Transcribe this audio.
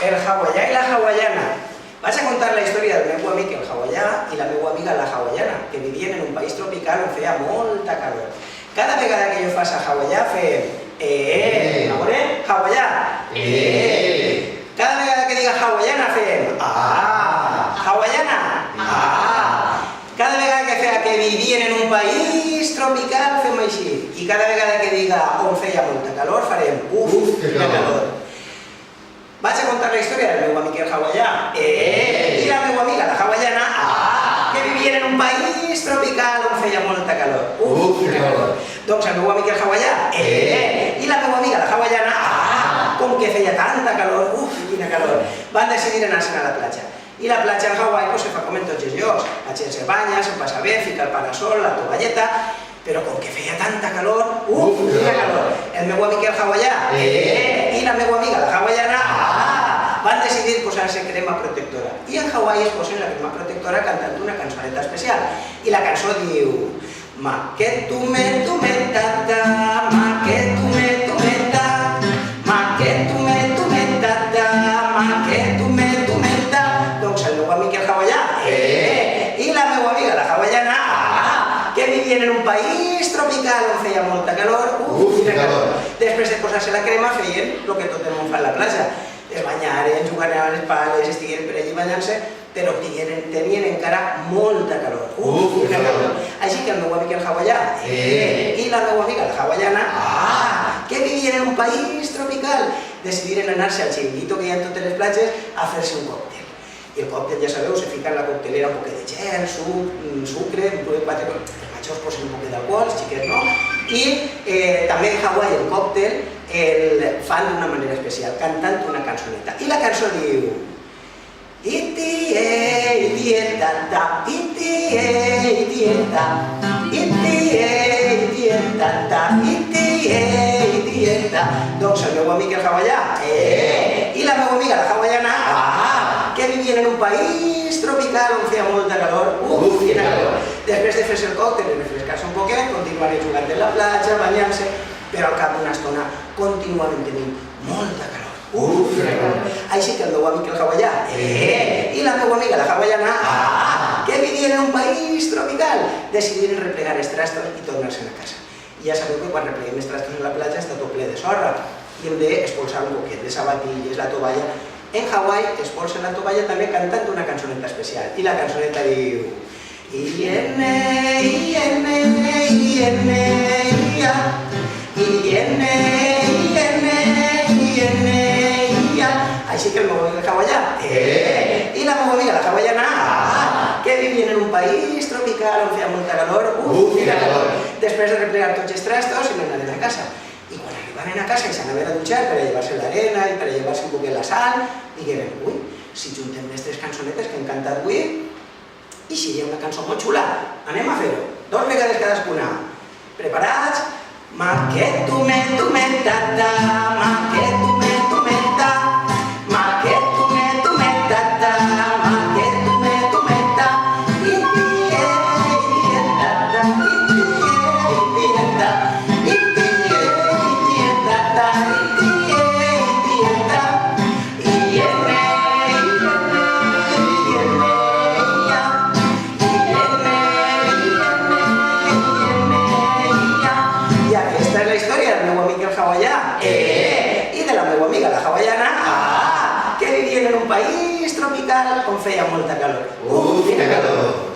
El hawaià i la hawaiana. Vaig a contar la història del meu amic el hawaià i la meva amiga la hawaiana, que vivien en un país tropical on feia molta calor. Cada vegada que jo faig a hawaià fem a veure, hawaià, Cada vegada que diga hawaiana fem hawaiana, Cada vegada que feia que vivien en un país tropical fem així. I cada vegada que diga on feia molta calor farem que calor. Vaig a contar la història del meu amic el hawaià i la meva amiga la hawaiana que vivien en un país tropical on feia molta calor. Que calor. Doncs el meu amic el hawaià i la meva amiga la hawaiana com que feia tanta calor, quina calor, van decidir anar-se'n a la platja. I la platja al Hawaii se fa com en tots els llocs. La gent se banya, se'n passa bé, fica el parasol, la tovalleta, però com que feia tanta calor, quina calor. El meu amic el hawaià i la meva amiga la hawaiana van decidir posar-se crema protectora. I en Hawaii es posen la crema protectora cantant una cançoneta especial. I la cançó diu Ma que tu me tata, ma que tu me tata, ma que tu me tata, ma que tu me tata. Doncs el meu amic el hawaià i la meva amiga la hawaiana que vivien en un país tropical on feia molta calor, quina calor. Després de posar-se la crema feien el que tot el món fa a la platja. Es banyaren, jugaren a les pales, estigueren per allí banyant-se, però tenien encara molta calor. Quina calor. Així que el meu amic el hawaià i la meva amiga la hawaiana, que vivien en un país tropical, decidiren anar-se al xiringuito que hi ha en totes les platges a fer-se un còctel. I el còctel, ja sabeu, se fica en la coctelera un poquet de gel, sucre, els majors posen un poquet d'alcohol, els xiquets no. I també en Hawaii el còctel el fan d'una manera especial, cantant una cançoneta. I la cançó diu Iti-e, iti-e-tata, iti-e, iti-e-ta, iti-e, iti-e-tata, iti-e, iti-e-ta. Doncs el meu amic el hawaià i la meva amiga la hawaiana que vivien en un país tropical on feia molta calor, quina calor. Després de fer-se el còctel i refrescar-se un poquet, continuaren jugant en la platja, banyant-se, però al cap d'una estona continuaven tenint molta calor. Així que el meu amic el hawaià i la meva amiga la hawaiana, que vivien en un país tropical, decidiren replegar els trastos i tornar-se'n a casa. I ja sabeu que quan repleguem els trastos en la platja està tot ple de sorra i hem d'expulsar un poquet de sabatilles, la tovalla. En Hawaii expulsen la tovalla també cantant una cançoneta especial. I la cançoneta diu Iene, iene, iene, ia, iene, iene, iene, ia. Així que el meu amic el hawaià i la meva amiga la hawaiana que vivien en un país tropical on feia molta calor, quina calor. Després de replegar tots els trastos se n'anaven a casa. I quan arribaven a casa i s'anaven a dutxar per a llevar-se l'arena i per a llevar-se un poquet la sal, digueren, si juntem les tres cançonetes que hem cantat avui, i si hi ha una cançó molt xula, anem a fer-ho, 2 vegades cadascuna. Preparats? Ma que tu me tata, ma que tu me ta, ma que tu me tata, ma que tu me ta, iti-e, iti-e-tata, iti-e, iti-e-ta, iti-e, iti-e-tata, iti-e, iti-e-ta, iene, iene, I aquesta és la història del meu amic el hawaià i de la meva amiga la hawaiana que vivien en un país tropical on feia molta calor. Quina calor!